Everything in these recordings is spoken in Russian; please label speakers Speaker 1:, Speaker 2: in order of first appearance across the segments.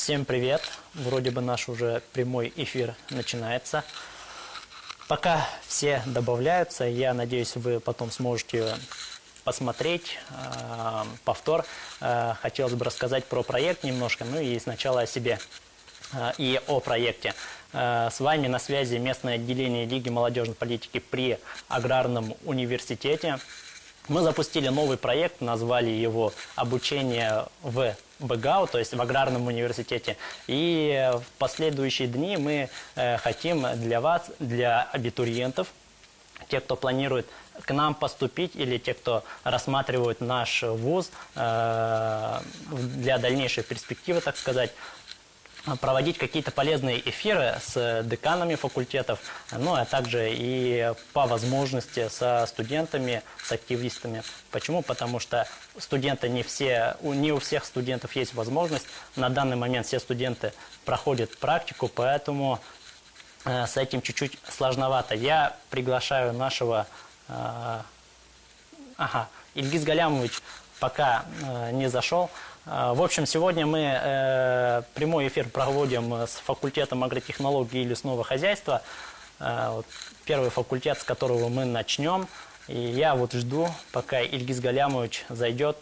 Speaker 1: Всем привет! Вроде бы наш уже прямой эфир начинается. Пока все добавляются, я надеюсь, вы потом сможете посмотреть повтор. Хотелось бы рассказать про проект немножко, ну и сначала о себе и о проекте. С вами на связи местное отделение Лиги молодежной политики при Аграрном университете. Мы запустили новый проект, назвали его «Обучение в БГАУ», то есть в Аграрном университете. И в последующие дни мы хотим для вас, для абитуриентов, тех, кто планирует к нам поступить, или те, кто рассматривает наш вуз для дальнейшей перспективы, так сказать, проводить какие-то полезные эфиры с деканами факультетов, ну а также и по возможности со студентами, с активистами. Почему? Потому что студенты не у всех студентов есть возможность. На данный момент все студенты проходят практику, поэтому с этим чуть-чуть сложновато. Я приглашаю нашего... Ильгиз Галямович пока не зашел. В общем, сегодня мы прямой эфир проводим с факультетом агротехнологии и лесного хозяйства. Первый факультет, с которого мы начнем. И я вот жду, пока Ильгиз Галямович зайдет.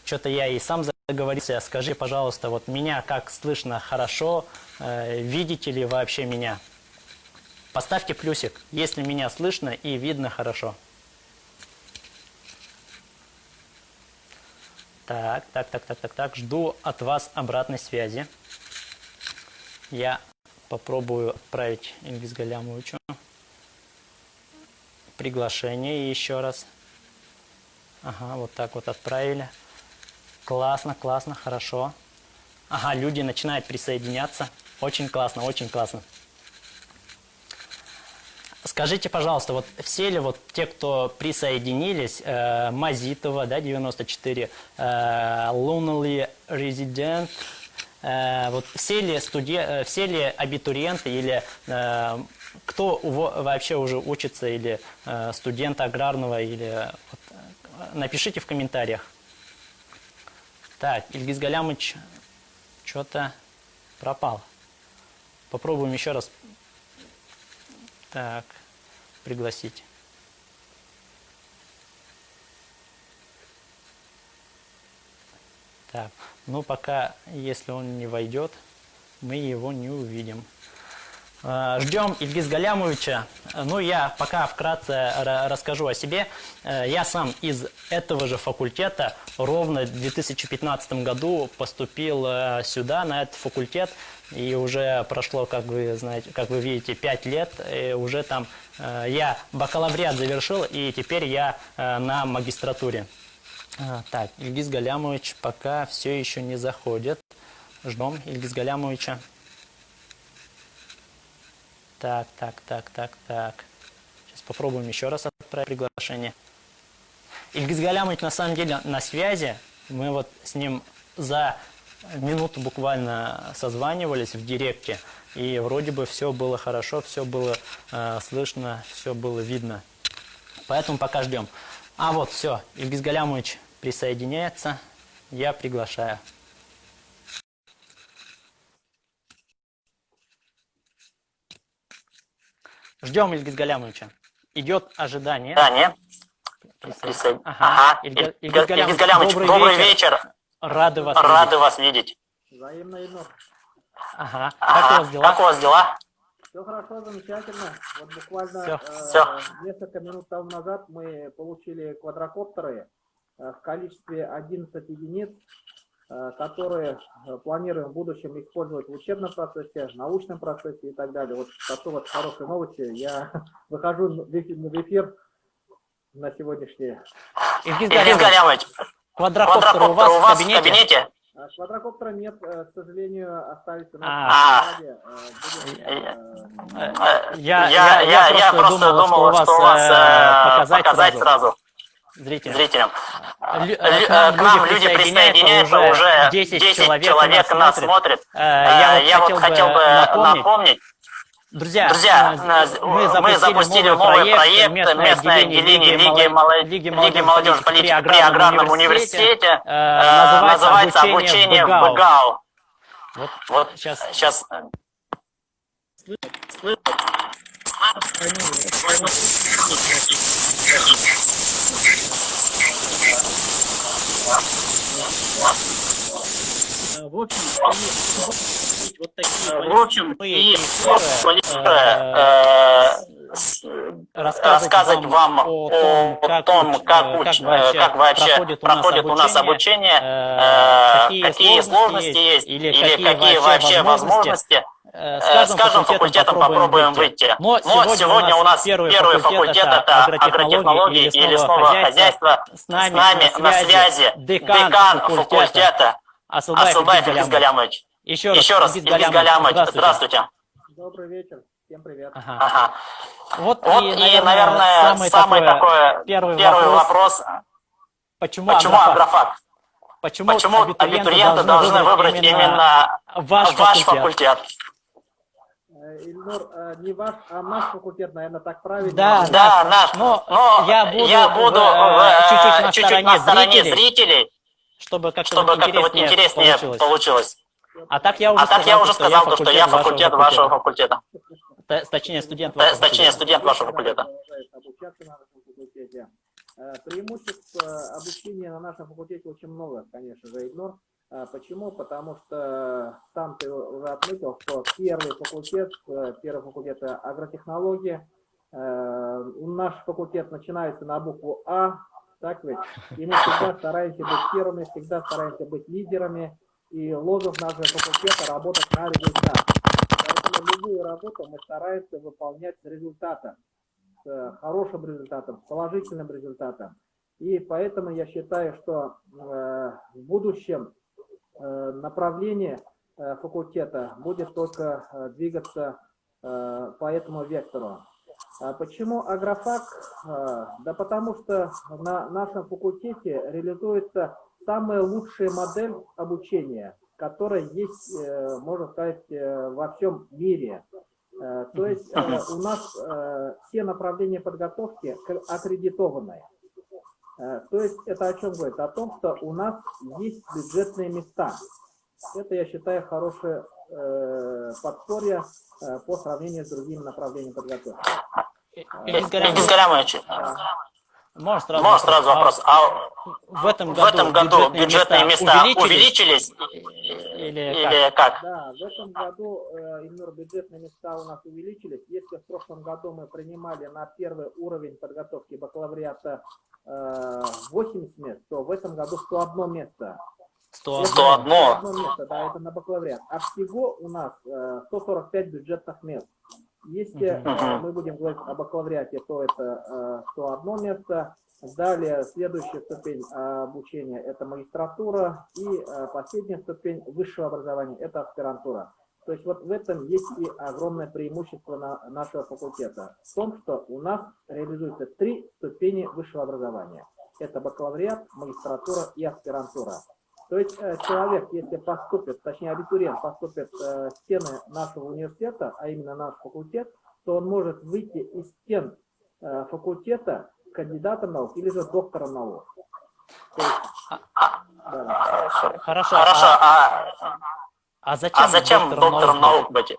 Speaker 1: Что-то я и сам заговорился. Скажи, пожалуйста, вот меня как слышно хорошо? Видите ли вообще меня? Поставьте плюсик, если меня слышно и видно хорошо. Так. Жду от вас обратной связи. Я попробую отправить Ильгиз Галямовичу приглашение еще раз. Ага, вот так вот отправили. Классно, хорошо. Ага, люди начинают присоединяться. Очень классно, очень классно. Скажите, пожалуйста, вот все ли вот те, кто присоединились, Мазитова, да, 94, Lonely Resident, вот все ли абитуриенты или кто вообще уже учится, или студент аграрного, или напишите в комментариях. Так, Ильгиз Галямович что-то пропал. Попробуем еще раз. Так, пригласить. Так, ну пока, если он не войдет, мы его не увидим. Ждем Ильгиз Галямовича. Ну, я пока вкратце расскажу о себе. Я сам из этого же факультета ровно в 2015 году поступил сюда, на этот факультет. И уже прошло, как вы знаете, как вы видите, 5 лет. И уже там я бакалавриат завершил, и теперь я на магистратуре. Так, Ильгиз Галямович пока все еще не заходит. Ждем Ильгиз Галямовича. Так. Сейчас попробуем еще раз отправить приглашение. Ильгиз Галямович на самом деле на связи. Мы вот с ним за минуту буквально созванивались в директе. И вроде бы все было хорошо, все было слышно, все было видно. Поэтому пока ждем. А вот все, Ильгиз Галямович присоединяется. Я приглашаю. Ждем Ильгиз Галямовича. Идет ожидание.
Speaker 2: Ага.
Speaker 1: Ильгиз Галямович, добрый вечер. Рады вас видеть.
Speaker 3: Взаимно.
Speaker 1: Ага. Как у вас дела?
Speaker 3: Все хорошо, замечательно. Вот буквально несколько минут тому назад мы получили квадрокоптеры в количестве 11 единиц, которые планируем в будущем использовать в учебном процессе, научном процессе и так далее. Вот такой вот хорошей новости. Я выхожу в эфир на сегодняшний.
Speaker 1: Ильгиз Галямович, квадрокоптеры у вас в кабинете?
Speaker 3: Квадрокоптера нет, к сожалению, остались у нас в
Speaker 1: Я просто думал, что у вас показать сразу зрителям. К нам люди присоединяются, уже 10 человек нас смотрят. Я вот хотел бы напомнить. Друзья, мы запустили новый проект местное отделение Лиги молодежи политики при Аграрном университете. Называется «Обучение в БГАУ». Вот сейчас
Speaker 3: В общем, вот такие
Speaker 1: в общем, и рассказывать вам о том, как вообще проходит у нас обучение, какие сложности есть или какие вообще возможности. Скажем, факультетом попробуем выйти. Но сегодня у нас первый факультет это агротехнологии и лесного хозяйства. С нами на связи декан факультета Асылбаев Ильгиз Галямович. Еще раз, Ильгиз Галямович, здравствуйте.
Speaker 3: Добрый вечер, всем привет.
Speaker 1: Ага. Вот и, наверное, самый такой первый вопрос. Почему агрофак? Почему абитуриенты должны выбрать именно ваш факультет?
Speaker 3: Ильнур, не ваш, а наш факультет, наверное, так правильно.
Speaker 1: Да, наш. Но я буду чуть-чуть на стороне зрителей, чтобы как-то интереснее получилось. А так я уже сказал, что я факультет вашего факультета. Точнее, студент вашего факультета.
Speaker 3: Обучаться на нашем факультете. Преимуществ обучения на нашем факультете очень много, конечно же, Ильнур. Почему? Потому что сам ты уже отметил, что первый факультет агротехнологии. Наш факультет начинается на букву А, так ведь? И мы всегда стараемся быть первыми, всегда стараемся быть лидерами. И лозунг нашего факультета – работать на результат. Поэтому любую работу мы стараемся выполнять с результатом, с хорошим результатом, с положительным результатом. И поэтому я считаю, что в будущем направление факультета будет только двигаться по этому вектору. Почему агрофак? Да потому что на нашем факультете реализуется самая лучшая модель обучения, которая есть, можно сказать, во всем мире. То есть у нас все направления подготовки аккредитованные. То есть это о чем говорит? О том, что у нас есть бюджетные места. Это, я считаю, хорошее подспорье по сравнению с другими направлениями подготовки.
Speaker 1: Ильгиз Галямович, можно сразу вопрос. А в этом году бюджетные места увеличились или как?
Speaker 3: Да, в этом году, Ильнур, бюджетные места у нас увеличились. Если в прошлом году мы принимали на первый уровень подготовки бакалавриата 80 мест, то в этом году 101 место.
Speaker 1: 101
Speaker 3: место, да, это на бакалавриат. А всего у нас 145 бюджетных мест. Если мы будем говорить о бакалавриате, то это 101 место. Далее следующая ступень обучения – это магистратура. И последняя ступень высшего образования – это аспирантура. То есть вот в этом есть и огромное преимущество нашего факультета. В том, что у нас реализуется 3 ступени высшего образования. Это бакалавриат, магистратура и аспирантура. То есть человек, если поступит, точнее абитуриент поступит в стены нашего университета, а именно наш факультет, то он может выйти из стен факультета кандидатом наук или же доктором наук. Есть, да.
Speaker 1: Хорошо. А зачем доктором наук быть?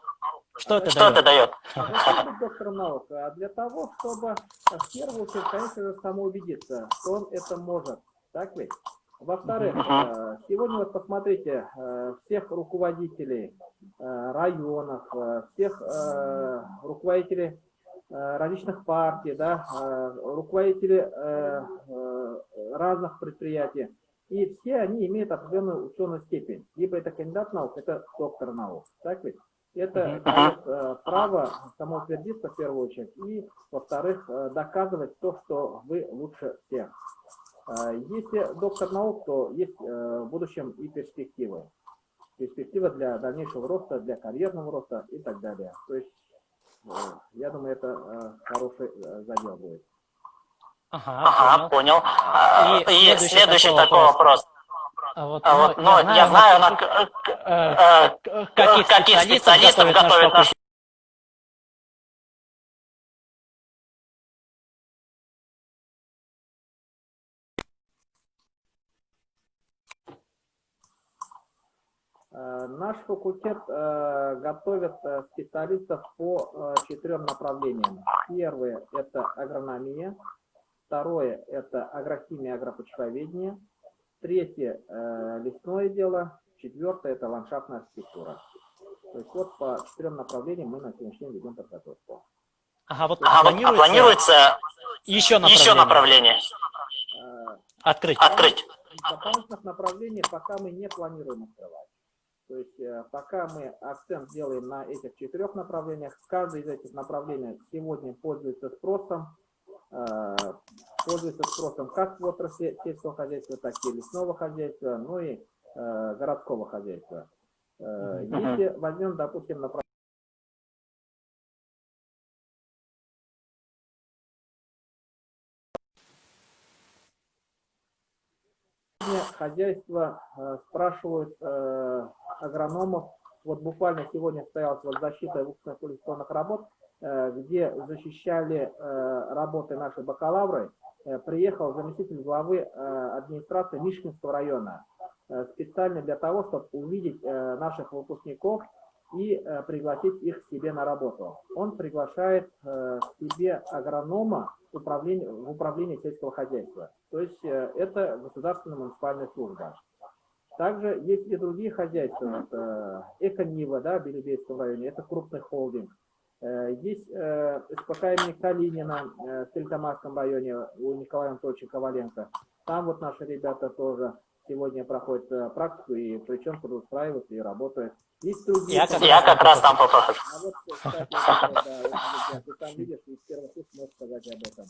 Speaker 1: Что это дает?
Speaker 3: Зачем быть доктором наук? Для того, чтобы в первую очередь, конечно же, самоубедиться, что он это может. Так ведь? Во-вторых, сегодня вот посмотрите, всех руководителей районов, всех руководителей различных партий, да, руководителей разных предприятий. И все они имеют определенную ученую степень. Либо это кандидат наук, это доктор наук. Так ведь? Это дает право самоутвердиться в первую очередь. И, во-вторых, доказывать то, что вы лучше всех. Если доктор наук, то есть в будущем и перспективы. Перспектива для дальнейшего роста, для карьерного роста и так далее. То есть, я думаю, это хороший задел будет.
Speaker 1: Ага, понял. И следующий такой вопрос. Я знаю, каких специалистов готовят наш.
Speaker 3: Наш факультет готовит специалистов по 4 направлениям. Первое – это агрономия, второе – это агрохимия, агропочвоведение, третье – лесное дело, четвертое – это ландшафтная архитектура. То есть вот по 4 направлениям мы на сегодняшний день ведем подготовку.
Speaker 1: Ага, вот
Speaker 2: планируется
Speaker 1: еще
Speaker 2: направление.
Speaker 1: Открыть.
Speaker 3: Дополнительных направлений пока мы не планируем открывать. То есть пока мы акцент делаем на этих 4 направлениях, каждое из этих направлений сегодня пользуется спросом как в отрасли сельского хозяйства, так и лесного хозяйства, ну и городского хозяйства. Если возьмем, допустим, направление хозяйства спрашивают агрономов. Вот буквально сегодня состоялась вот защита выпускных работ, где защищали работы наши бакалавры. Приехал заместитель главы администрации Мишкинского района специально для того, чтобы увидеть наших выпускников и пригласить их к себе на работу. Он приглашает к себе агронома в управление сельского хозяйства. То есть это государственная муниципальная служба. Также есть и другие хозяйства. Эконива, да, в Белебейском районе, это крупный холдинг. Есть СПК имени Калинина в Стрельтамакском районе у Николая Анатольевича Коваленко. Там вот наши ребята тоже сегодня проходят практику, и причем трудоустраиваются и работают. Есть другие.
Speaker 2: Я как раз там попал.
Speaker 3: А вот, кстати, да, ты там видишь, из первых уст можешь сказать об этом.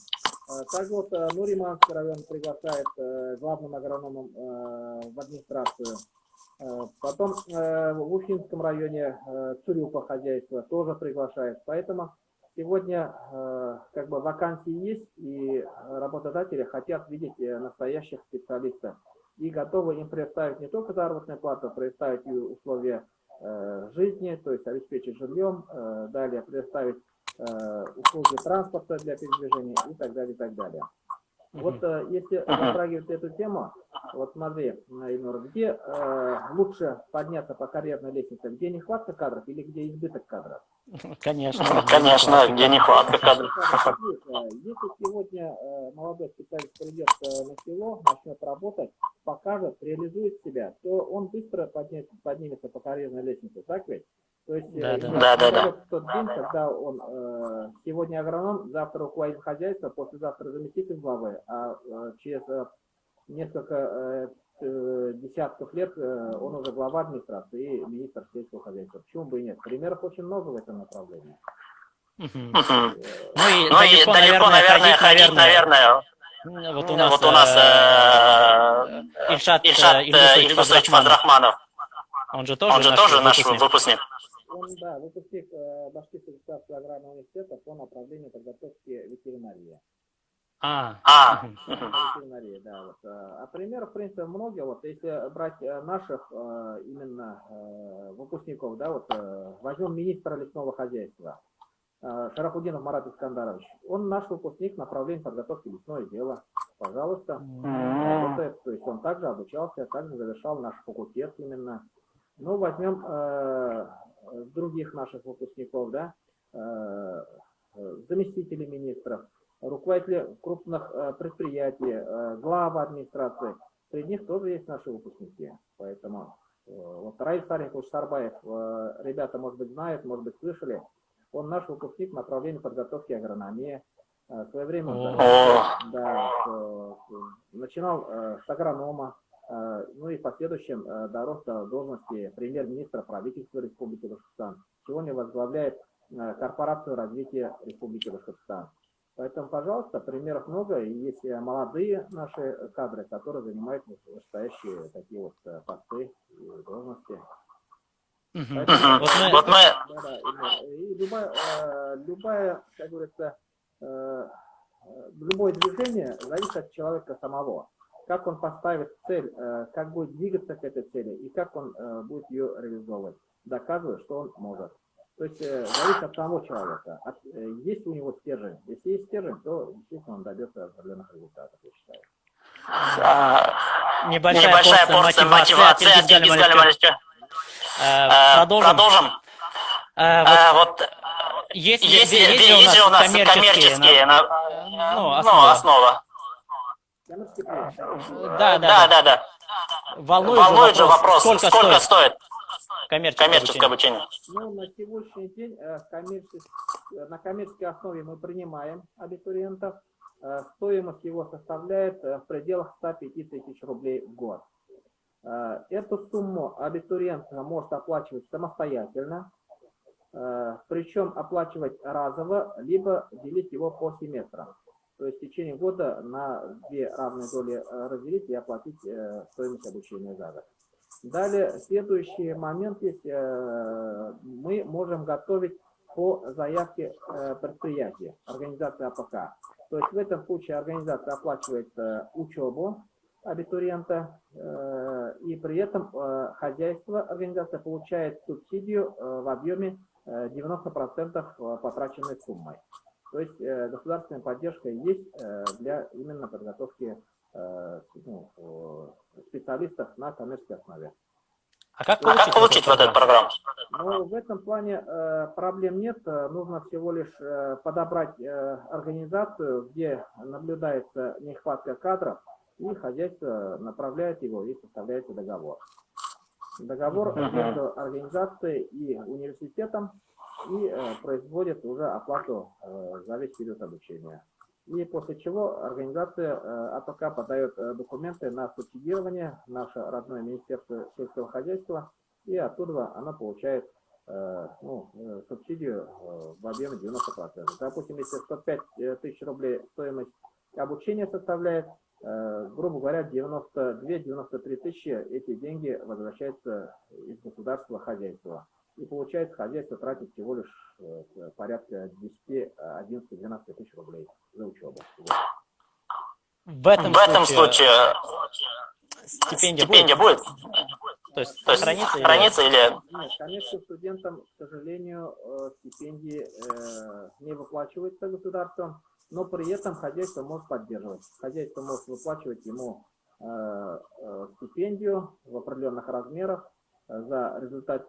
Speaker 3: Так вот, Нуриманский район приглашает главным агрономом в администрацию. Потом в Уфимском районе Цурюпа хозяйство тоже приглашает. Поэтому сегодня как бы вакансии есть, и работодатели хотят видеть настоящих специалистов. И готовы им предоставить не только заработную плату, предоставить и условия жизни, то есть обеспечить жильем, далее предоставить услуги транспорта для передвижения и так далее, и так далее. Вот если затрагивать эту тему, вот смотри, Ильнур, где лучше подняться по карьерной лестнице, где нехватка кадров или где избыток кадров?
Speaker 1: Конечно,
Speaker 2: где нехватка кадров.
Speaker 3: Если сегодня молодой специалист придет на село, начнет работать, покажет, реализует себя, то он быстро поднимется по карьерной лестнице, так ведь? То есть в тот день, когда он сегодня агроном, завтра руководитель хозяйства, послезавтра заместитель главы, а через несколько десятков лет он уже глава администрации и министр сельского хозяйства. Почему бы и нет? Примеров очень много в этом направлении.
Speaker 1: Ну и далеко, наверное, ходить. Вот у нас Ильшат Ильдусович Фазрахманов. Он же тоже наш выпускник.
Speaker 3: Он, да, выпускник Башкирского государственного аграрного университета по направлению подготовки ветеринарии. Ветеринарии, да. Вот. А примеров, в принципе, много. Вот если брать наших именно выпускников, да, вот возьмем министра лесного хозяйства Шарафуддинов Марат Искандарович. Он наш выпускник направления подготовки лесное дело. Пожалуйста, работает. То есть он также обучался, также завершал наш факультет именно. Ну, возьмем других наших выпускников, да, заместителей министров, руководители крупных предприятий, главы администрации. Среди них тоже есть наши выпускники. Поэтому вот Раиль Сарихович Сарбаев, ребята, может быть, знают, может быть, слышали. Он наш выпускник направления подготовки агрономии. В свое время начинал с агронома, ну и в последующем дорос до должности премьер-министра правительства Республики Башкортостан. Сегодня возглавляет корпорацию развития Республики Башкортостан. Поэтому, пожалуйста, примеров много, и есть молодые наши кадры, которые занимают настоящие такие вот посты и должности. И любая, как говорится, любое движение зависит от человека самого. Как он поставит цель, как будет двигаться к этой цели и как он будет ее реализовывать, доказывая, что он может. То есть зависит от самого человека. Есть у него стержень. Если есть стержень, то, естественно, он добьется определенных результатов, я считаю.
Speaker 1: Небольшая порция мотивации от Ильгиза Галимовича. Продолжим.
Speaker 2: Вот
Speaker 1: Есть
Speaker 2: есть
Speaker 1: ли
Speaker 2: ли у нас коммерческие основы?
Speaker 3: Коммерческий проект.
Speaker 2: Да.
Speaker 1: Волнует же вопрос, сколько стоит
Speaker 2: коммерческое обучение?
Speaker 3: Ну, на сегодняшний день на коммерческой основе мы принимаем абитуриентов. Стоимость его составляет в пределах 105 тысяч рублей в год. Эту сумму абитуриент может оплачивать самостоятельно, причем оплачивать разово, либо делить его по семестрам. То есть в течение года на 2 равные доли разделить и оплатить стоимость обучения за год. Далее, следующий момент есть, мы можем готовить по заявке предприятия, организации АПК. То есть в этом случае организация оплачивает учебу абитуриента, и при этом хозяйство, организация получает субсидию в объеме 90% потраченной суммой. То есть государственная поддержка есть для именно подготовки специалистов на коммерческой основе.
Speaker 1: А как
Speaker 2: Как получить вот эту программу?
Speaker 3: Но в этом плане проблем нет. Нужно всего лишь подобрать организацию, где наблюдается нехватка кадров, и хозяйство направляет его и составляется договор. Договор между организацией и университетом, и производит уже оплату за весь период обучения. И после чего организация АПК подает документы на субсидирование, наше родное Министерство сельского хозяйства, и оттуда она получает субсидию в объеме 90%. Допустим, если 105 тысяч рублей стоимость обучения составляет, грубо говоря, 92-93 тысячи, эти деньги возвращаются из государства хозяйства. И получается, хозяйство тратит всего лишь порядка 10, 11, 12 тысяч рублей за учебу.
Speaker 1: В этом случае
Speaker 2: стипендия будет?
Speaker 1: То есть
Speaker 2: хранится или...
Speaker 3: Нет, конечно, студентам, к сожалению, стипендии не выплачиваются государством, но при этом хозяйство может поддерживать. Хозяйство может выплачивать ему стипендию в определенных размерах за результаты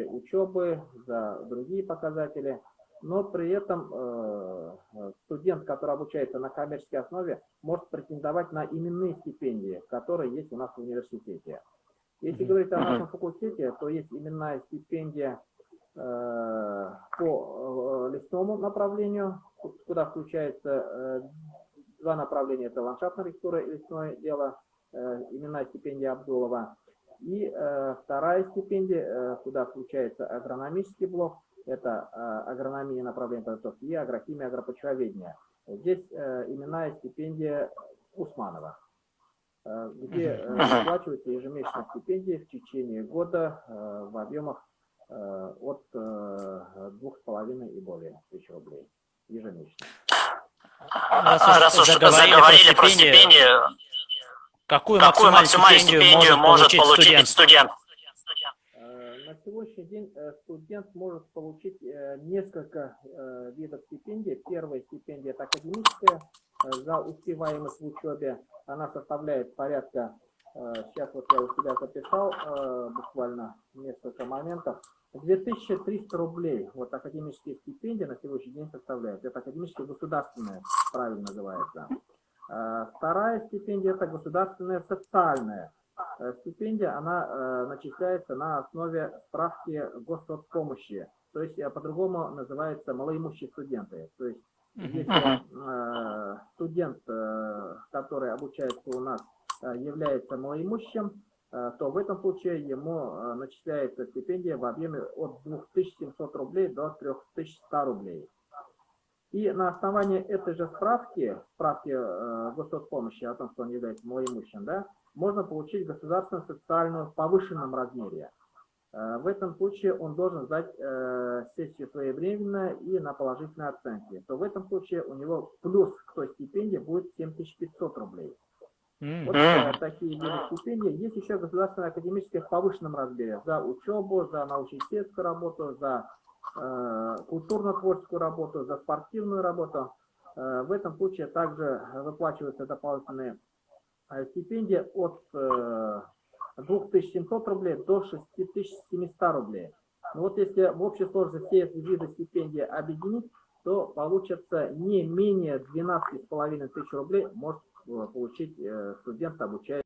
Speaker 3: учебы, за другие показатели, но при этом студент, который обучается на коммерческой основе, может претендовать на именные стипендии, которые есть у нас в университете. Если говорить о нашем факультете, то есть именная стипендия по лесному направлению, куда включается 2 направления, это ландшафтная архитектура и лесное дело, именная стипендия Абдулова. И вторая стипендия, куда включается агрономический блок, это агрономия направления подготовки и агрохимия, агропочвоведение. Здесь именная стипендия Усманова, где выплачиваются ежемесячные стипендии в течение года в объемах от 2,5 и более тысяч рублей ежемесячно.
Speaker 2: Раз уж заговорили про стипендию, какую максимальную стипендию может получить студент?
Speaker 3: На сегодняшний день студент может получить несколько видов стипендий. Первая стипендия – это академическая, за успеваемость в учебе. Она составляет порядка, сейчас вот я у себя записал буквально несколько моментов, 2300 рублей. Вот академические стипендии на сегодняшний день составляют. Это академическая государственная, правильно называется. Вторая стипендия – это государственная социальная. Стипендия, она начисляется на основе справки госсоцпомощи, то есть по-другому называется малоимущие студенты. То есть если студент, который обучается у нас, является малоимущим, то в этом случае ему начисляется стипендия в объеме от 2700 рублей до 3100 рублей. И на основании этой же справки госсоцпомощи о том, что он является малоимущим, да, можно получить государственную социальную в повышенном размере. В этом случае он должен сдать сессию своевременно и на положительные оценки. То в этом случае у него плюс к той стипендии будет 7500 рублей. Вот такие виды стипендий. Есть еще государственная академическая в повышенном размере за учебу, за научно-исследовательскую работу, за культурно-творческую работу, за спортивную работу. В этом случае также выплачиваются дополнительные стипендии от 2700 рублей до 6700 рублей. Но вот если в общей сложности все эти виды стипендий объединить, то получится не менее 12,5 тысяч рублей может получить студент, обучающийся.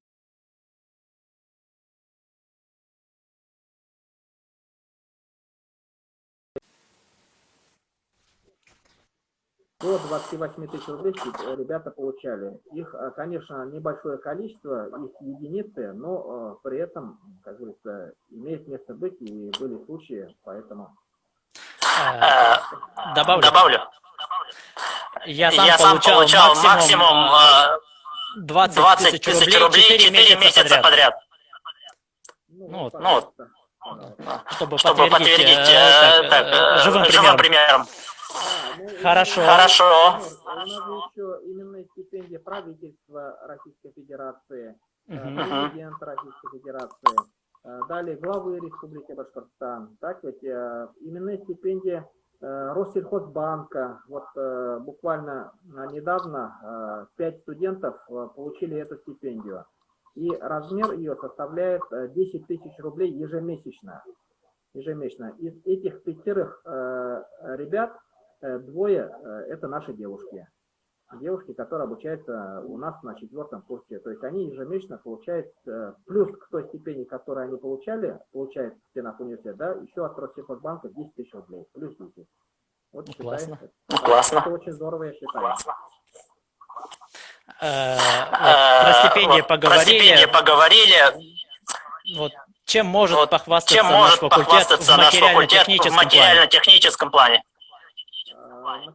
Speaker 3: До 28 тысяч рублей ребята получали. Их, конечно, небольшое количество, их единицы, но при этом, как говорится, имеет место быть, и были случаи, поэтому...
Speaker 2: Добавлю.
Speaker 1: Я сам получал максимум 20 тысяч рублей 4 месяца подряд. Чтобы подтвердить живым примером. Хорошо.
Speaker 3: У нас же еще именные стипендии правительства Российской Федерации, президента Российской Федерации, далее главы Республики Башкортостан. Так ведь именные стипендии Россельхозбанка. Вот буквально недавно 5 студентов получили эту стипендию. И размер ее составляет 10 тысяч рублей ежемесячно. Из этих 5 ребят 2 это наши девушки. Девушки, которые обучаются у нас на 4-м курсе. То есть они ежемесячно получают, плюс к той стипендии, которую они получают в стенах университета, да, еще от Россельхозбанка 10 тысяч рублей. Плюс 10. Вот
Speaker 1: Классно.
Speaker 2: Классно.
Speaker 3: Это очень здорово, я считаю.
Speaker 1: Про стипендии поговорили. Вот чем может похвастаться наш факультет в
Speaker 2: материально-техническом плане?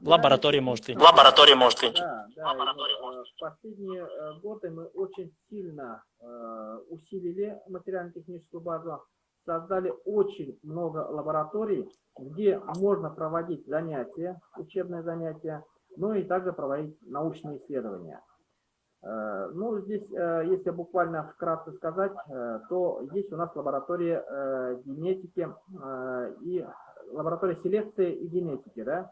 Speaker 1: В лаборатории может быть.
Speaker 3: Да. В последние годы мы очень сильно усилили материально-техническую базу, создали очень много лабораторий, где можно проводить занятия, учебные занятия, ну и также проводить научные исследования. Ну, здесь, если буквально вкратце сказать, то есть у нас лаборатория генетики и лаборатория селекции и генетики, да,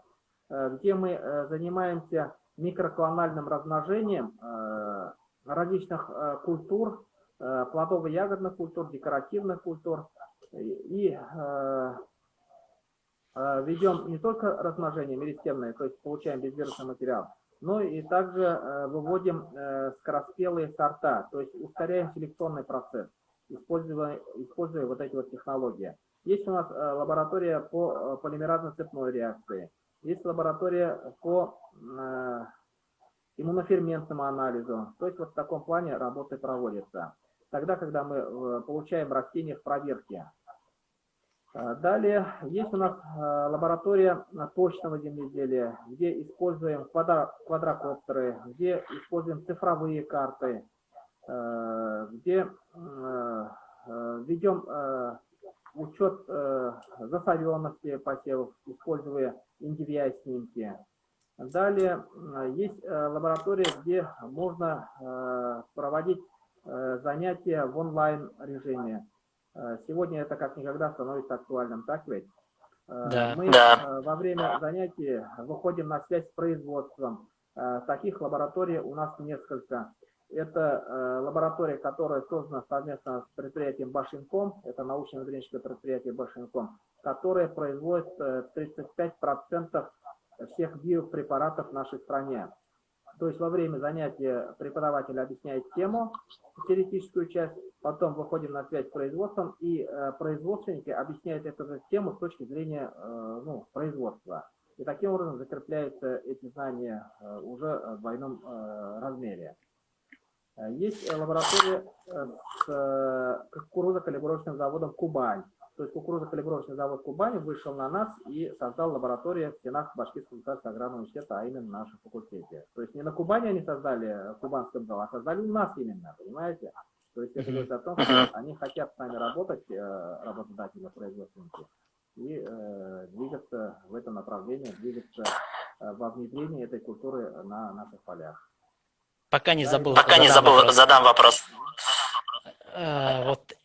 Speaker 3: где мы занимаемся микроклональным размножением различных культур, плодово-ягодных культур, декоративных культур, и ведем не только размножение меристемное, то есть получаем безвирусный материал, но и также выводим скороспелые сорта, то есть ускоряем селекционный процесс, используя вот эти вот технологии. Есть у нас лаборатория по полимеразно-цепной реакции, есть лаборатория по иммуноферментному анализу, то есть вот в таком плане работы проводятся. Тогда, когда мы получаем растения в проверке. Далее есть у нас лаборатория точного земледелия, где используем квадрокоптеры, где используем цифровые карты, где ведем учет засоренности посевов, используя NDVI-снимки. Далее есть лаборатория, где можно проводить занятия в онлайн-режиме. Сегодня это как никогда становится актуальным, так ведь?
Speaker 1: Да.
Speaker 3: Мы во время занятий выходим на связь с производством. Таких лабораторий у нас несколько. Это лаборатория, которая создана совместно с предприятием Башинком, это научно-внедренческое предприятие Башинком, которое производит 35% всех биопрепаратов в нашей стране. То есть во время занятия преподаватель объясняет тему, теоретическую часть, потом выходим на связь с производством, и производственники объясняют эту же тему с точки зрения производства. И таким образом закрепляются эти знания уже в двойном размере. Есть лаборатория с кукурузокалибровочным заводом «Кубань». То есть кукурузокалибровочный завод «Кубань» вышел на нас и создал лабораторию в стенах Башкирского государственного аграрного университета, а именно на нашем факультете. То есть не на Кубани они создали кубанском завод, а создали у нас именно, понимаете? То есть это говорит о том, что они хотят с нами работать, работодатели, производственники, и двигаться в этом направлении, двигаться во внедрении этой культуры на наших полях.
Speaker 1: Пока не забыл,
Speaker 2: задам вопрос.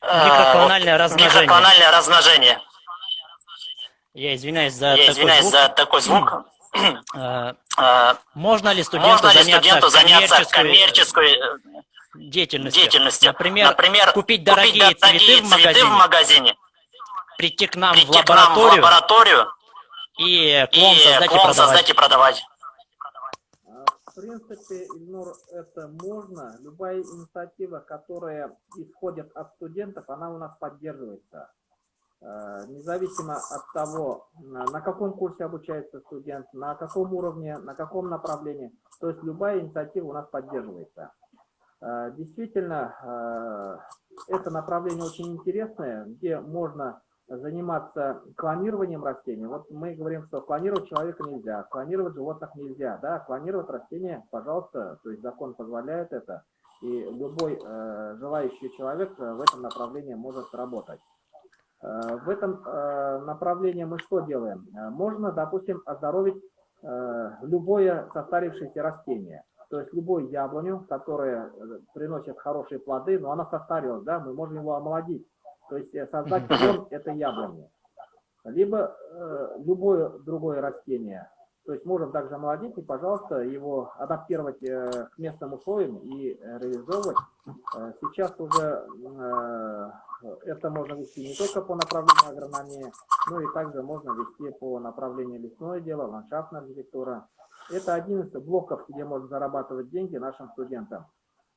Speaker 1: Микроклональное
Speaker 2: размножение.
Speaker 1: Я извиняюсь
Speaker 2: за такой звук.
Speaker 1: Можно ли студенту заняться деятельности. Например, купить дорогие цветы в магазине, прийти к нам в лабораторию и клон создать и продавать.
Speaker 3: В принципе, Ильнур, это можно. Любая инициатива, которая исходит от студентов, она у нас поддерживается. Независимо от того, на каком курсе обучается студент, на каком уровне, на каком направлении. То есть любая инициатива у нас поддерживается. Действительно, это направление очень интересное, где можно заниматься клонированием растений. Вот мы говорим, что клонировать человека нельзя, клонировать животных нельзя. Да, клонировать растения, пожалуйста, то есть закон позволяет это. И любой желающий человек в этом направлении может работать. В этом направлении мы что делаем? Можно, допустим, оздоровить любое состарившееся растение. То есть любую яблоню, которая приносит хорошие плоды, но она состарилась, да, мы можем его омолодить. То есть создать клон этой яблони. Либо любое другое растение. То есть можем также омолодить и, пожалуйста, его адаптировать к местным условиям и реализовывать. Сейчас уже это можно вести не только по направлению агрономии, но и также можно вести по направлению лесное дело, ландшафтная архитектура. Это один из блоков, где можно зарабатывать деньги нашим студентам.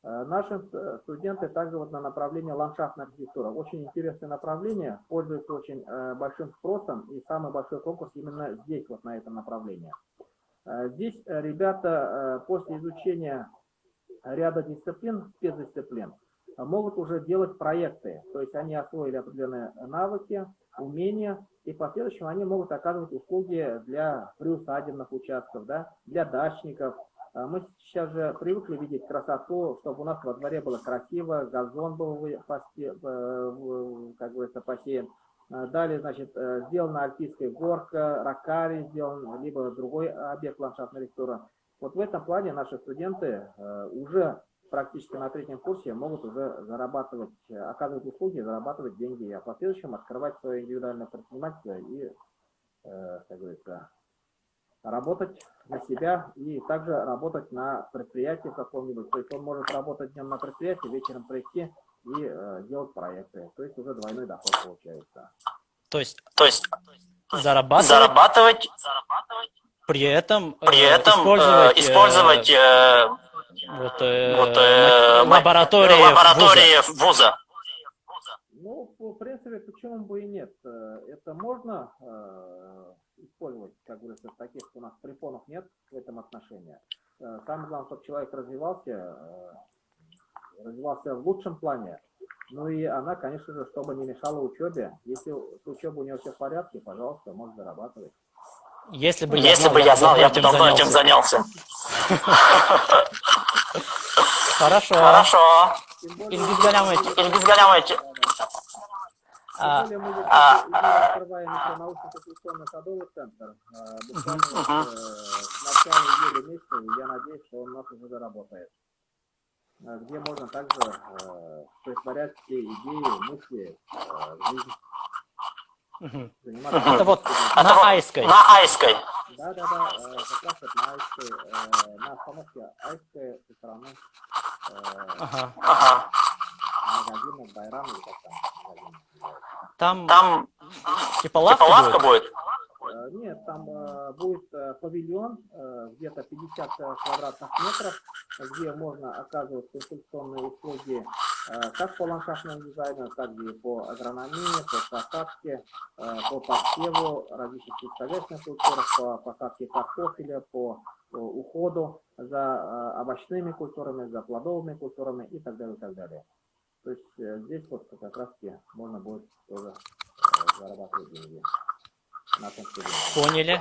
Speaker 3: Наши студенты также вот на направлении ландшафтная архитектура. Очень интересное направление, пользуется очень большим спросом, и самый большой конкурс именно здесь, вот на этом направлении. Здесь ребята после изучения ряда дисциплин, спецдисциплин, могут уже делать проекты. То есть они освоили определенные навыки, умения, и в последующем они могут оказывать услуги для приусадебных участков, да, для дачников. Мы сейчас же привыкли видеть красоту, чтобы у нас во дворе было красиво, газон был, как говорится, посеян. Далее, значит, сделана альпийская горка, ракари сделан, либо другой объект ландшафтной архитектуры. Вот в этом плане наши студенты уже практически на третьем курсе могут уже зарабатывать, оказывать услуги, зарабатывать деньги, а в последующем открывать свое индивидуальное предпринимательство и, как говорится, работать на себя и также работать на предприятии каком-нибудь. То есть он может работать днем на предприятии, вечером прийти и делать проекты. То есть уже двойной доход получается.
Speaker 1: То есть зарабатывать при этом использовать лаборатории вуза.
Speaker 3: Ну, в принципе, почему бы и нет? Это можно использовать, как говорится, таких у нас препонов нет в этом отношении. Самое главное, чтобы человек развивался в лучшем плане. Ну и она, конечно же, чтобы не мешала учебе. Если с учебой у нее все в порядке, пожалуйста, может зарабатывать.
Speaker 1: Если бы я знал, я бы давно этим занялся. Хорошо.
Speaker 3: Илгиз Галямович. Тем более мы открываем еще научно-консультационный садовый центр. Буквально с начала июля месяца, я надеюсь, что он у нас уже заработает. Где можно также притворять все идеи, мысли в жизнь.
Speaker 1: Это вот на Айской.
Speaker 3: Да, как раз это на Айской, на остановке Айской со стороны магазина Байрам или как там.
Speaker 1: Там типа лавка будет?
Speaker 3: Нет, там будет павильон, где-то 50 квадратных метров, где можно оказывать консультационные услуги как по ландшафтному дизайну, так и по агрономии, по посадке, по посеву различных сельскохозяйственных культур, по посадке картофеля, по уходу за овощными культурами, за плодовыми культурами и так далее, и так далее. То есть здесь вот как раз можно будет тоже зарабатывать деньги.
Speaker 1: Поняли.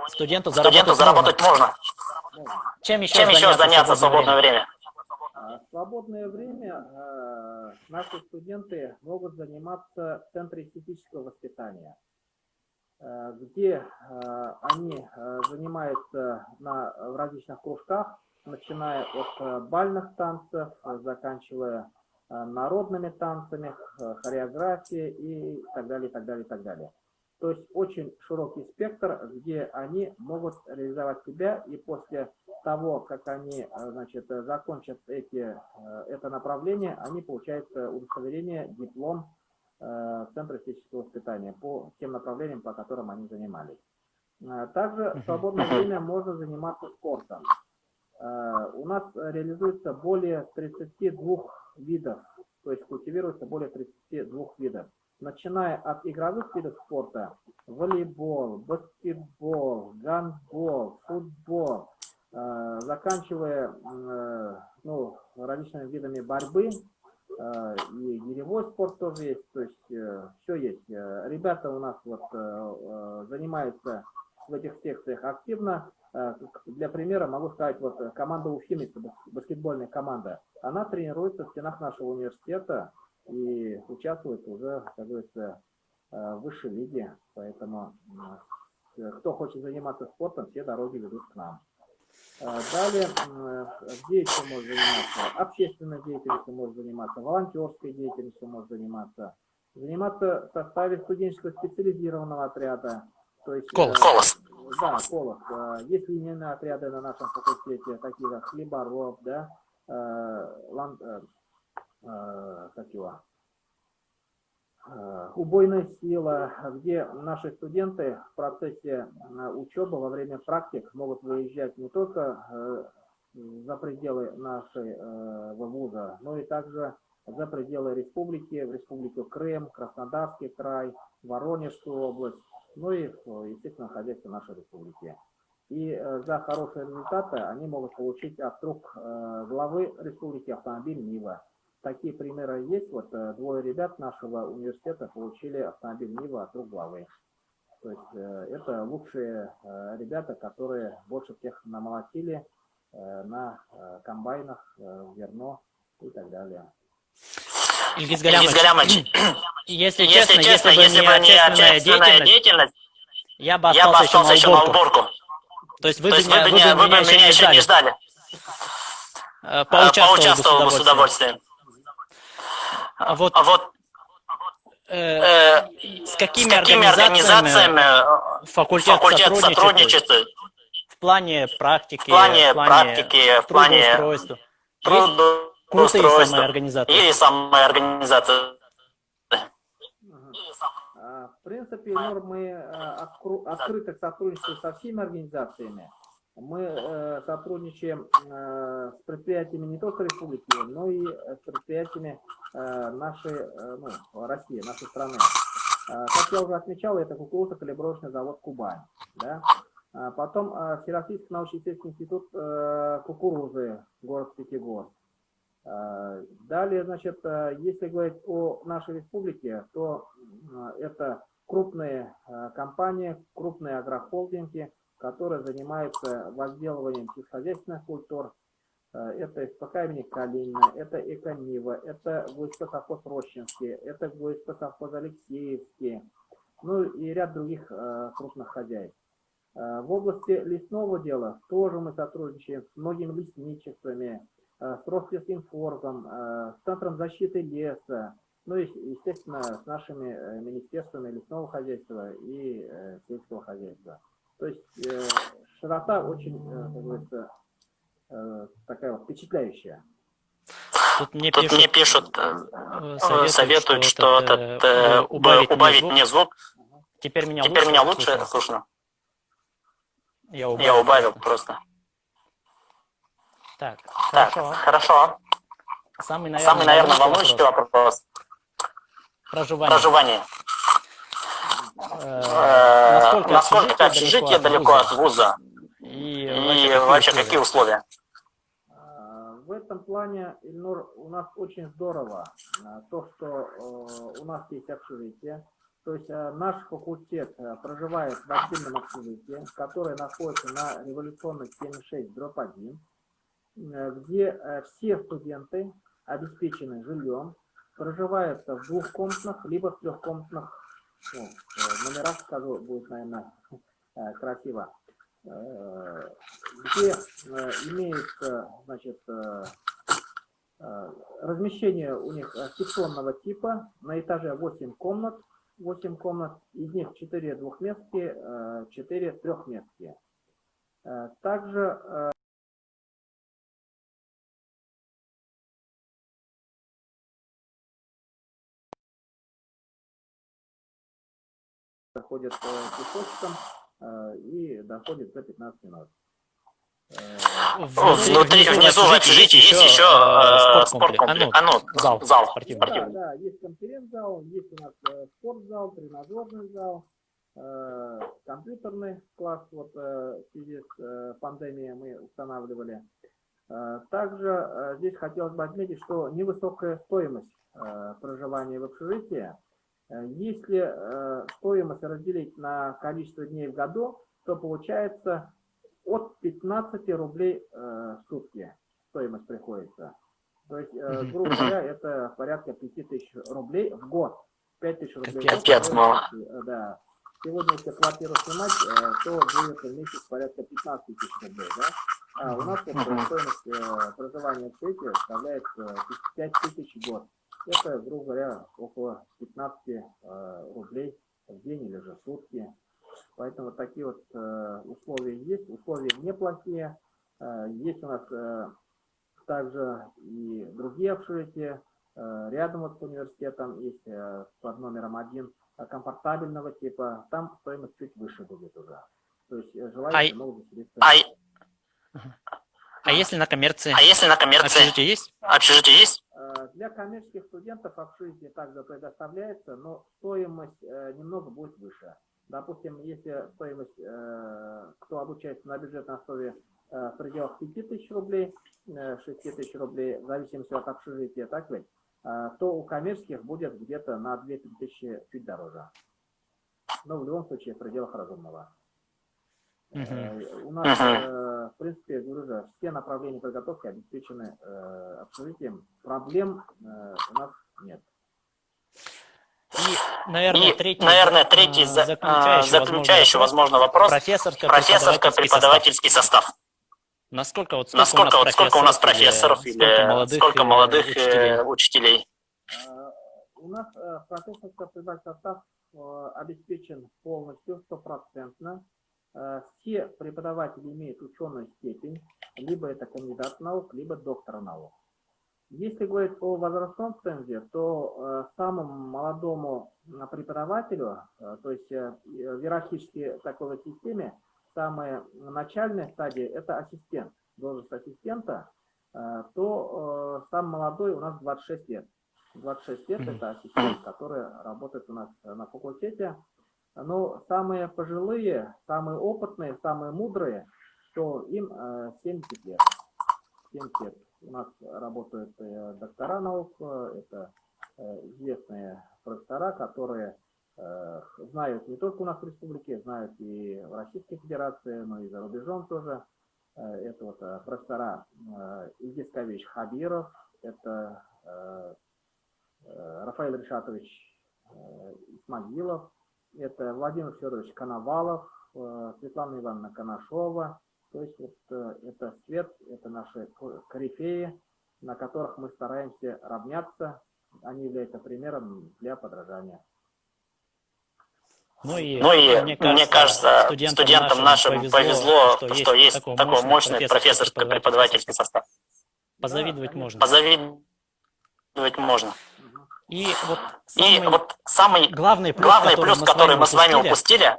Speaker 1: Студенту заработать можно. Чем еще заняться в свободное время?
Speaker 3: В свободное время наши студенты могут заниматься в Центре эстетического воспитания, где они занимаются в различных кружках, начиная от бальных танцев, заканчивая народными танцами, хореографией и так далее, и так далее, и так далее. То есть очень широкий спектр, где они могут реализовать себя, и после того, как они, значит, закончат это направление, они получают удостоверение, диплом Центра физического воспитания по тем направлениям, по которым они занимались. Также в свободное время можно заниматься спортом. У нас реализуется более 32 видов, то есть культивируется более 32 видов. Начиная от игровых видов спорта: волейбол, баскетбол, гандбол, футбол, заканчивая различными видами борьбы, и гиревой спорт тоже есть, то есть все есть. Ребята у нас занимаются в этих секциях активно. Для примера могу сказать, команда Уфимец, баскетбольная команда, она тренируется в стенах нашего университета и участвует уже, как говорится, в высшей лиге. Поэтому кто хочет заниматься спортом, все дороги ведут к нам. Далее, деятельностью может заниматься, общественной деятельностью может заниматься, волонтерской деятельностью может заниматься в составе студенческого специализированного отряда. То есть,
Speaker 2: Колос.
Speaker 3: Да, Колос. Есть линейные отряды на нашем факультете, такие как Хлеборов, да, убойная сила, где наши студенты в процессе учебы во время практик могут выезжать не только за пределы нашего вуза, но и также за пределы республики, в республику Крым, Краснодарский край, Воронежскую область, ну и, естественно, хозяйство нашей республики. И за хорошие результаты они могут получить от рук главы республики автомобиль Нива. Такие примеры есть. Двое ребят нашего университета получили автомобиль Нива от рук главы. То есть это лучшие ребята, которые больше всех намолотили на комбайнах, зерно и так далее.
Speaker 1: Ильгиз
Speaker 2: Ильгиз
Speaker 1: Галямович, если честно, если бы не общественная деятельность, я бы остался еще на уборку. То есть вы бы меня еще не ждали. Поучаствовал бы с удовольствием. С какими организациями факультет сотрудничает в плане практики, в плане трудоустройства? Крутые самые организации.
Speaker 2: Или самые организации.
Speaker 3: В принципе, мы открыты к сотрудничеству со всеми организациями. Мы сотрудничаем с предприятиями не только республики, но и с предприятиями нашей России, нашей страны. Как я уже отмечал, это кукурузно-калибровочный завод «Кубань». Да? Потом Всероссийский научно-исследовательский институт кукурузы, город Пятигорск. Далее, значит, если говорить о нашей республике, то это крупные компании, крупные агрохолдинги, которые занимаются возделыванием сельскохозяйственных культур. Это СПК имени Калинина, это Эконива, это ГУСП совхоз Рощинский, это ГУСП совхоз Алексеевский, ну и ряд других крупных хозяйств. В области лесного дела тоже мы сотрудничаем с многими лесничествами, с Росфинформом, с Центром защиты леса, ну и, естественно, с нашими министерствами лесного хозяйства и сельского хозяйства. То есть широта очень, как говорится, такая впечатляющая.
Speaker 1: Тут мне
Speaker 2: пишут, советуют, что убавить мне звук.
Speaker 1: Теперь меня лучше
Speaker 2: слышно.
Speaker 1: Я
Speaker 2: убавил просто.
Speaker 1: Так,
Speaker 2: хорошо.
Speaker 1: Самый,
Speaker 2: наверное, волнующий вопрос. Проживание. Насколько общежитие далеко от вуза? И вообще какие условия?
Speaker 3: В этом плане, Ильнур, у нас очень здорово то, что у нас есть общежитие. То есть наш факультет проживает в отдельном общежитии, которое находится на Революционной 76/1, где все студенты обеспечены жильем, проживают в двухкомнатных, либо в трехкомнатных, номерах, скажу, будет, наверное, красиво, где имеется, значит, размещение у них секционного типа, на этаже 8 комнат, 8 комнат, из них 4 двухместные, 4 трехместные. Также доходит пешочком и доходит за 15 минут.
Speaker 2: Внизу в общежитии есть еще спорткомплекс. Зал спортивный.
Speaker 3: Да, есть конференц-зал, есть у нас спортзал, тренажерный зал, компьютерный класс, вот в связи с пандемией мы устанавливали. Также здесь хотелось бы отметить, что невысокая стоимость проживания в общежитии. Если стоимость разделить на количество дней в году, то получается от 15 рублей в сутки стоимость приходится. То есть, грубо говоря, это порядка 5000 рублей в год. 5000 рублей в год. Да. Сегодня, если квартиру снимать, то будет в месяц порядка 15 тысяч рублей. Да? А у нас стоимость проживания в свете составляет 5000 в год. Это, грубо говоря, около 15 рублей в день или же в сутки. Поэтому такие вот условия есть. Условия неплохие. Есть у нас также и другие общежития. Рядом вот с университетом есть под номером 1 комфортабельного типа. Там стоимость чуть выше будет уже. То есть желающие могут заселиться.
Speaker 1: А если на коммерции?
Speaker 2: Общежитие есть?
Speaker 3: Для коммерческих студентов общежитие также предоставляется, но стоимость немного будет выше. Допустим, если стоимость, кто обучается на бюджетной основе в пределах 5000 рублей, 6000 рублей, в зависимости от общежития, так ведь, то у коммерческих будет где-то на 2-3 тысячи чуть дороже. Но в любом случае в пределах разумного. У нас, в принципе, говорю же, все направления подготовки обеспечены общежитием. Проблем у нас нет.
Speaker 1: И, наверное, третий
Speaker 2: заключающий, возможно, вопрос. Профессорско-преподавательский состав.
Speaker 1: Сколько
Speaker 2: у нас профессоров или сколько молодых учителей?
Speaker 3: У нас профессорско-преподавательский состав обеспечен полностью, 100%. Все преподаватели имеют ученую степень, либо это кандидат наук, либо доктор наук. Если говорить о возрастном цензе, то самому молодому преподавателю, то есть в иерархической такой вот системе, самая начальная стадия – это ассистент, должность ассистента, то самый молодой у нас 26 лет. 26 лет – это ассистент, который работает у нас на факультете. Но самые пожилые, самые опытные, самые мудрые, то им 70 лет. 70 лет. У нас работают доктора наук, это известные профессора, которые знают не только у нас в республике, знают и в Российской Федерации, но и за рубежом тоже. Это вот профессора Ильгиз Кавич Хабиров, это Рафаэль Ришатович Исмагилов, это Владимир Федорович Коновалов, Светлана Ивановна Коношова. То есть вот это свет, это наши корифеи, на которых мы стараемся равняться. Они являются примером для подражания.
Speaker 2: Мне кажется, студентам нашим повезло, что есть такой мощный профессорско-преподавательский состав.
Speaker 1: Позавидовать можно. И вот самый главный плюс, который мы с вами упустили,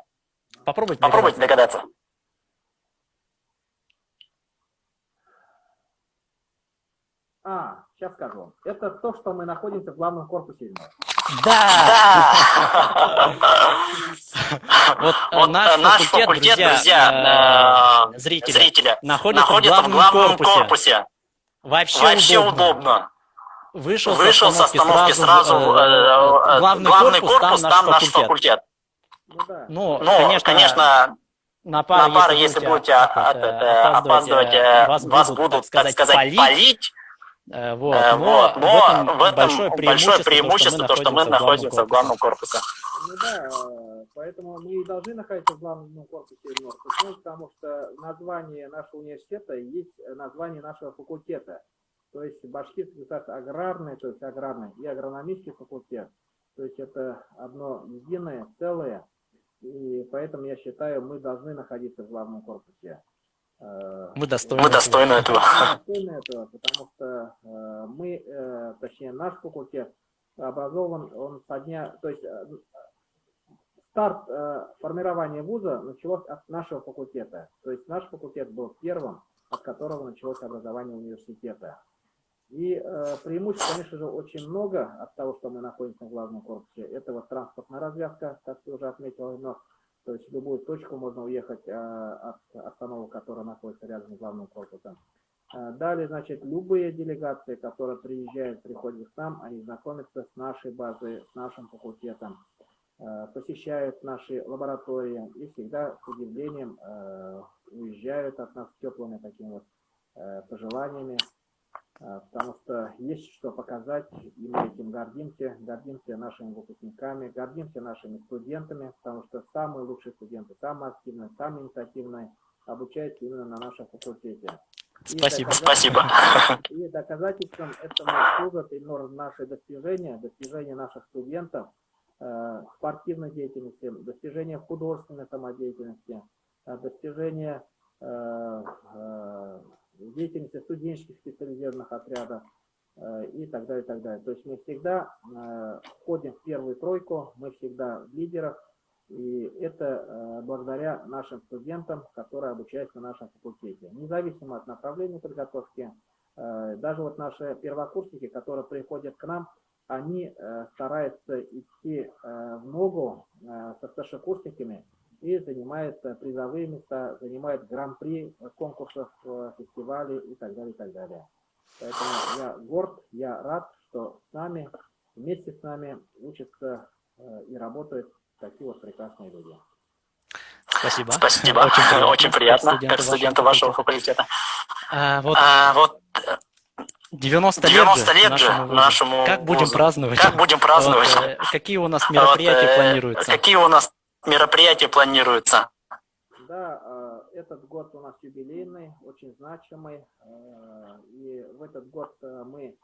Speaker 1: попробуйте догадаться.
Speaker 3: Сейчас скажу. Это то, что мы находимся в главном корпусе.
Speaker 1: Да! Вот наш факультет, друзья, зрители, находится в главном корпусе. Вообще удобно. Вышел с остановки сразу главный корпус, там наш факультет. Ну, конечно, на пары, если будете опаздывать, вас будут, так сказать, палить. Но в этом большое преимущество, то, что мы находимся в главном корпусе.
Speaker 3: Поэтому мы и должны находиться в главном корпусе, потому что название нашего университета есть название нашего факультета. То есть Башкирский государственный аграрный, то есть аграрный и агрономический факультет. То есть это одно единое, целое. И поэтому я считаю, мы должны находиться в главном корпусе.
Speaker 1: Мы достойны
Speaker 2: этого.
Speaker 3: Достойны этого, потому что мы, точнее наш факультет образован, он со дня, то есть старт формирования вуза началось от нашего факультета. То есть наш факультет был первым, от которого началось образование университета. И преимуществ, конечно же, очень много от того, что мы находимся в главном корпусе. Это вот транспортная развязка, как ты уже отметил, но то есть в любую точку можно уехать от остановок, которая находится рядом с главным корпусом. Далее, значит, любые делегации, которые приезжают, приходят к нам, они знакомятся с нашей базой, с нашим факультетом, посещают наши лаборатории и всегда с удивлением уезжают от нас с теплыми такими вот пожеланиями, потому что есть что показать, и мы этим гордимся, гордимся нашими выпускниками, гордимся нашими студентами, потому что самые лучшие студенты, самые активные, самые инициативные обучаются именно на нашем факультете.
Speaker 1: Спасибо.
Speaker 3: И доказательством этому служат именно наши достижения наших студентов, спортивной деятельности, достижения художественной самодеятельности, достижения деятельности студенческих специализированных отрядов и так далее, и так далее. То есть мы всегда входим в первую тройку, мы всегда в лидерах, и это благодаря нашим студентам, которые обучаются на нашем факультете. Независимо от направления подготовки, даже вот наши первокурсники, которые приходят к нам, они стараются идти в ногу со старшекурсниками и занимают призовые места, занимают гран-при конкурсов, фестивалей и так далее, и так далее. Поэтому я горд, я рад, что с нами, вместе с нами учатся и работают такие вот прекрасные люди.
Speaker 1: Спасибо.
Speaker 2: Очень приятно, как студенту вашего факультета.
Speaker 1: Вот 90 лет же нашему
Speaker 2: Как будем
Speaker 1: праздновать? Какие у нас мероприятия планируются?
Speaker 3: Да, этот год у нас юбилейный, очень значимый. И в этот год мы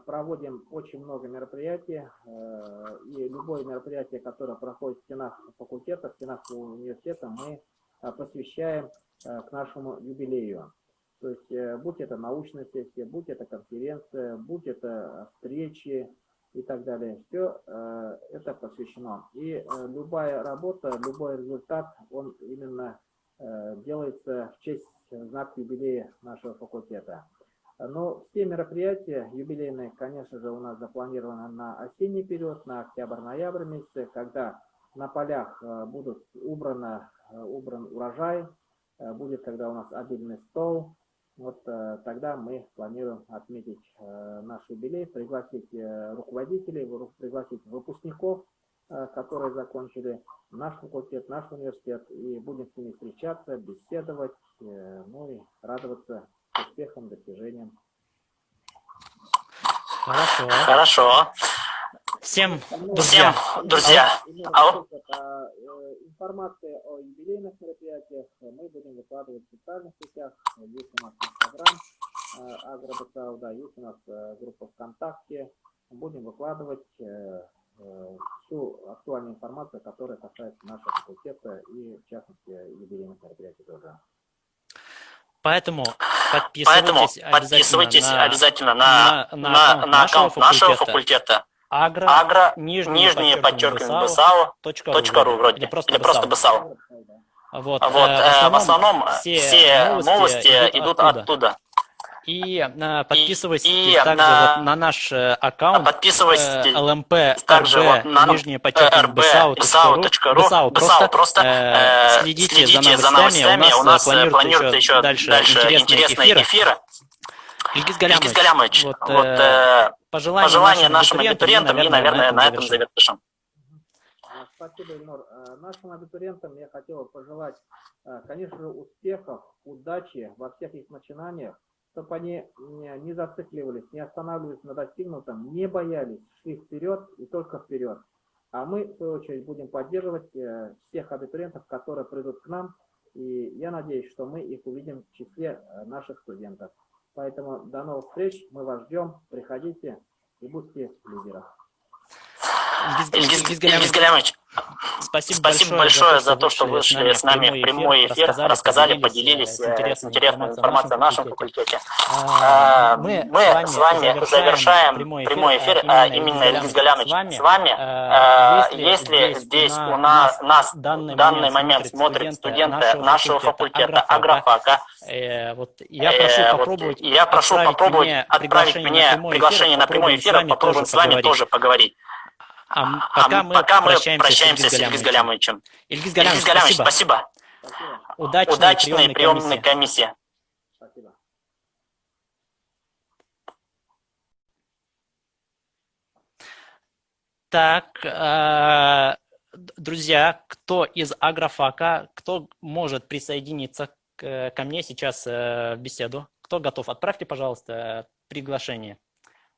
Speaker 3: проводим очень много мероприятий. И любое мероприятие, которое проходит в стенах факультета, в стенах университета, мы посвящаем к нашему юбилею. То есть, будь это научная сессия, будь это конференция, будь это встречи и так далее, все это посвящено. И любая работа, любой результат, он именно делается в честь знака юбилея нашего факультета. Но все мероприятия юбилейные, конечно же, у нас запланированы на осенний период, на октябрь-ноябрь месяце, когда на полях будет убран урожай, будет когда у нас обильный стол. Вот тогда мы планируем отметить наш юбилей, пригласить руководителей, пригласить выпускников, которые закончили наш факультет, наш университет, и будем с ними встречаться, беседовать, ну и радоваться успехам, достижениям.
Speaker 2: Хорошо.
Speaker 1: Всем, друзья,
Speaker 3: информация о юбилейных мероприятиях мы будем выкладывать в социальных сетях. Есть у нас Инстаграм, Агробасау, да, есть у нас группа ВКонтакте. Будем выкладывать всю актуальную информацию, которая касается нашего факультета и, в частности, юбилейных мероприятий тоже.
Speaker 1: Поэтому подписывайтесь обязательно на
Speaker 2: аккаунт нашего факультета.
Speaker 1: Агро,
Speaker 2: нижнее подчеркивание, БСАУ.ру вроде, или просто БСАУ.
Speaker 1: Вот,
Speaker 2: в основном все новости идут оттуда.
Speaker 1: И подписывайтесь также вот на наш аккаунт ЛМП РБ, нижнее подчеркивание, БСАУ.ру. Просто следите за новостями, у нас планируется еще дальше интересные эфиры. Ильгиз Галямович, пожелания нашим абитуриентам и, наверное, на этом завершим.
Speaker 3: Спасибо, Ильнур. Нашим абитуриентам я хотел пожелать, конечно же, успехов, удачи во всех их начинаниях, чтобы они не зацикливались, не останавливались на достигнутом, не боялись, шли вперед и только вперед. А мы, в свою очередь, будем поддерживать всех абитуриентов, которые придут к нам, и я надеюсь, что мы их увидим в числе наших студентов. Поэтому до новых встреч, мы вас ждем, приходите и будьте в лидерах.
Speaker 2: Ильгиз Галямович, спасибо большое за то, что вышли с нами в прямой эфир, рассказали, поделились интересной информацией о нашем факультете. Мы с вами завершаем прямой эфир, а именно Ильгиз Галямович с вами. Если здесь у нас в данный момент смотрят студенты нашего факультета агрофака, я прошу попробовать отправить мне приглашение на прямой эфир, а попробуем с вами тоже поговорить. Пока мы прощаемся с Ильгиз Галямовичем. Ильгиз Галямович, спасибо. Удачной приемной комиссии.
Speaker 3: Спасибо.
Speaker 1: Так, друзья, кто из агрофака, кто может присоединиться ко мне сейчас в беседу? Кто готов? Отправьте, пожалуйста, приглашение.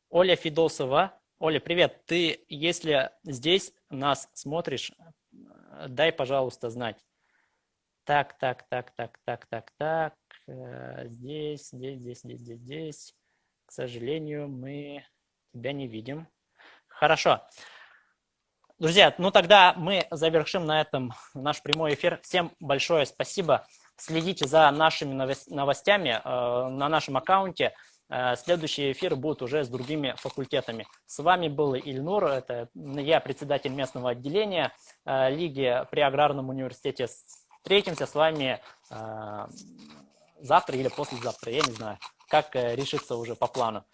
Speaker 1: Оля Федосова. Оля, привет. Ты, если здесь нас смотришь, дай, пожалуйста, знать. Так. Здесь. К сожалению, мы тебя не видим. Хорошо. Друзья, ну тогда мы завершим на этом наш прямой эфир. Всем большое спасибо. Следите за нашими новостями на нашем аккаунте. Следующие эфиры будут уже с другими факультетами. С вами был Ильнур, это я председатель местного отделения Лиги при Аграрном университете. Встретимся с вами завтра или послезавтра, я не знаю, как решится уже по плану.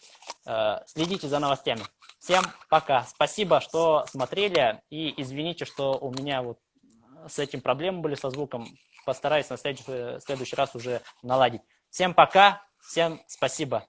Speaker 1: Следите за новостями. Всем пока. Спасибо, что смотрели, и извините, что у меня вот с этим проблемы были со звуком. Постараюсь на следующий раз уже наладить. Всем пока, всем спасибо.